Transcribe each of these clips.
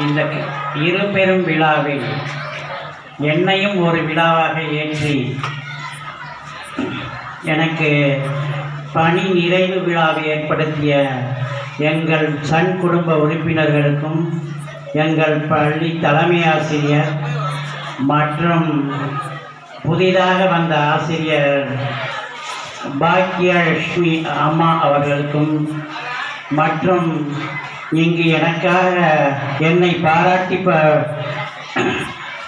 இந்த இரு பெரும் விழாவில் என்னையும் ஒரு விழாவாக ஏற்றி எனக்கு பணி நிறைவு விழாவை ஏற்படுத்திய எங்கள் சன் குடும்ப உறுப்பினர்களுக்கும் எங்கள் பள்ளி தலைமை ஆசிரியர் மற்றும் புதிதாக வந்த ஆசிரியர் பாக்யலட்சுமி அம்மா அவர்களுக்கும் மற்றும் இங்கு எனக்காக என்னை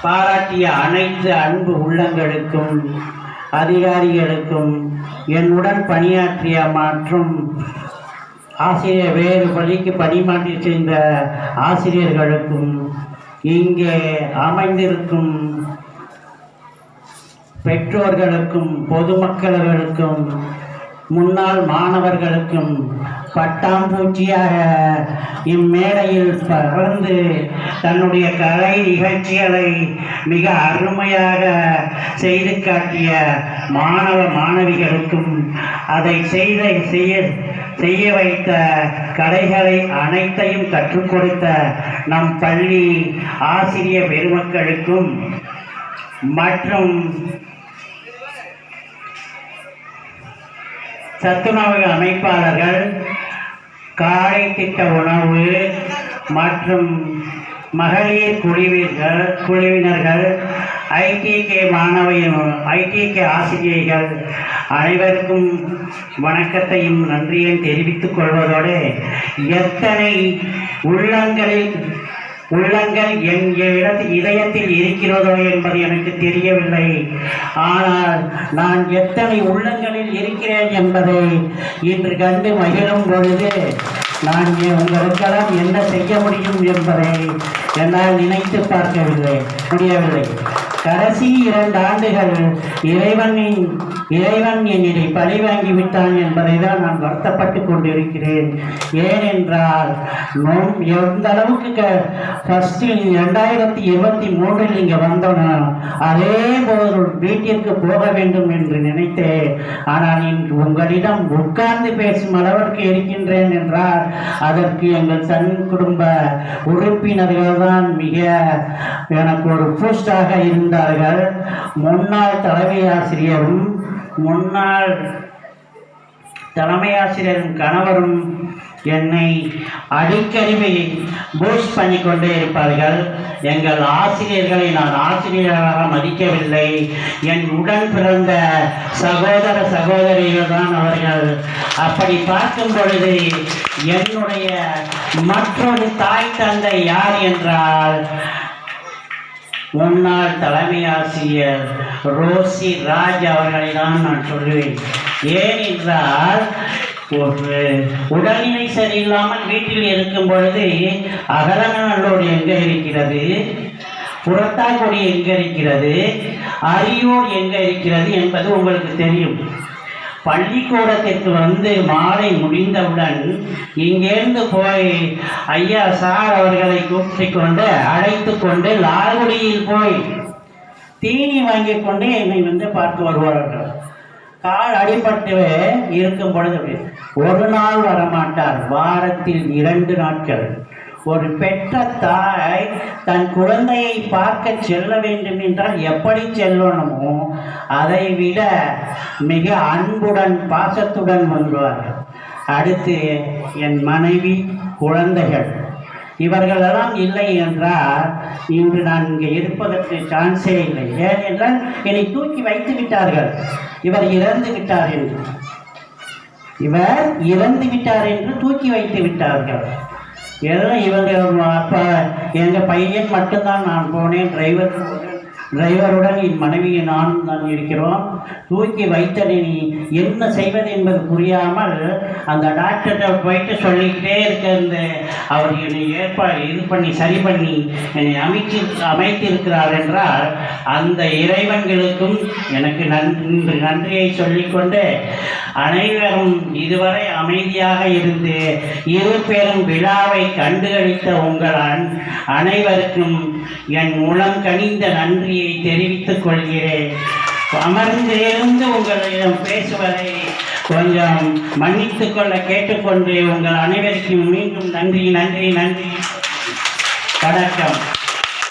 பாராட்டிய அனைத்து அன்பு உள்ளங்களுக்கும் அதிகாரிகளுக்கும் என்னுடன் பணியாற்றிய மற்றும் ஆசிரியர் வேறு பள்ளிக்கு பணிமாற்றி செய்த ஆசிரியர்களுக்கும் இங்கே அமைந்திருக்கும் பெற்றோர்களுக்கும் பொதுமக்களுக்கும் முன்னாள் மாணவர்களுக்கும் பட்டாம்பூச்சியாக இம்மேடையில் பறந்து தன்னுடைய கலை நிகழ்ச்சிகளை மிக அருமையாக செய்து காட்டிய மாணவ மாணவிகளுக்கும் அதை செய்ய வைத்த கலைகளை அனைத்தையும் கற்றுக் கொடுத்த நம் பள்ளி ஆசிரியர் பெருமக்களுக்கும் மற்றும் சத்துணவு அமைப்பாளர்கள், காலை திட்ட உணவு மற்றும் மகளிர் குழுவினர்கள், ஐடிகே ஆசிரியர்கள் அனைவருக்கும் வணக்கத்தையும் நன்றியையும் தெரிவித்துக் கொள்வதோடு எத்தனை உள்ளங்கள் என் இதயத்தில் இருக்கிறதோ என்பது எனக்கு தெரியவில்லை. ஆனால் நான் எத்தனை உள்ளங்களில் இருக்கிறேன் என்பதை இன்று கண்டு மகிழும் பொழுது நான் உங்களுக்கெல்லாம் என்ன செய்ய முடியும் என்பதை என்னால் நினைத்து முடியவில்லை. கடைசி 2 ஆண்டுகள் இறைவன் என்னை பழி வாங்கிவிட்டான் என்பதை தான் நான் வருத்தப்பட்டு கொண்டிருக்கிறேன். ஏனென்றால் எந்த அளவுக்கு ஃபஸ்ட்டு 2023 இங்கே வந்தோன்னா அதே போல் வீட்டிற்கு போக வேண்டும் என்று நினைத்தேன். ஆனால் இன்று உங்களிடம் உட்கார்ந்து பேசும் அளவிற்கு இருக்கின்றேன் என்றால் அதற்கு எங்கள் சன் குடும்ப உறுப்பினர்கள் தான் மிக எனக்கு ஒரு பூஸ்டாக இருந்தார்கள். முன்னாள் தலைமை ஆசிரியரும் முன்னாள் தலைமை ஆசிரியரும் கணவரும் என்னை அடிக்கடி பூஸ்ட் பண்ணி கொண்டே இருப்பார்கள். எங்கள் ஆசிரியர்களை நான் ஆசிரியராக மதிக்கவில்லை, என் உடன் பிறந்த சகோதர சகோதரிகள் தான் அவர்கள். அப்படி பார்க்கும் பொழுது என்னுடைய மற்றொரு தாய் தந்தை யார் என்றால் முன்னாள் தலைமை ஆசிரியர் ரோசி ராஜ் அவர்களை தான் நான் சொல்லுவேன். ஏனென்றால் ஒரு உடல்நிலை சரியில்லாமல் வீட்டில் இருக்கும் பொழுது அகலநல்லூர் எங்கே இருக்கிறது, புறத்தாக்குடி எங்கே இருக்கிறது, அரியூர் எங்கே இருக்கிறது என்பது உங்களுக்கு தெரியும். பள்ளிக்கூடத்திற்கு வந்து மாலை முடிந்தவுடன் இங்கேருந்து போய் ஐயா சார் அவர்களை அழைத்து கொண்டு லால்குடியில் போய் தீனி வாங்கி கொண்டு என்னை பார்க்க வருவார்கள். கால் அடிபட்டு இருக்கும் பொழுது ஒரு நாள் வரமாட்டார், வாரத்தில் 2 நாட்கள். ஒரு பெற்ற தாய் தன் குழந்தையை பார்க்க செல்ல வேண்டும் என்றால் எப்படி செல்லணுமோ அதை விட மிக அன்புடன் பாசத்துடன் வருவார்கள். அடுத்து என் மனைவி, குழந்தைகள் இவர்களெல்லாம் இல்லை என்றால் இன்று நான் இங்கே இருப்பதற்கு சான்ஸே இல்லை. ஏனென்றால் என்னை தூக்கி வைத்து விட்டார்கள். இவர் இறந்து விட்டார் என்று தூக்கி வைத்து விட்டார்கள். எல்லாம் இவங்க அப்போ எங்கள் பையன் மட்டும்தான் நான் போனேன். டிரைவருடன் என் மனைவியை நான் இருக்கிறோம். தூக்கி வைத்ததை என்ன செய்வது என்பது புரியாமல் அந்த டாக்டர்கிட்ட போயிட்டு சொல்லிக்கிட்டே இருக்க அவர் என்னை சரி பண்ணி என்னை அமைத்திருக்கிறார் என்றால் அந்த இறைவன்களுக்கும் எனக்கு நன்றியை சொல்லிக்கொண்டு அனைவரும் இதுவரை அமைதியாக இருந்து இரு பெரும் விழாவை கண்டுகளித்த உங்கள் அனைவருக்கும் என் மூலம் கனிந்த நன்றியை தெரிவித்துக் கொள்கிறேன். அமர்ந்திருந்து உங்களிடம் பேசுவதை கொஞ்சம் மன்னித்துக் கொள்ள கேட்டுக்கொண்டு உங்கள் அனைவருக்கும் மீண்டும் நன்றி நன்றி நன்றி. வணக்கம்.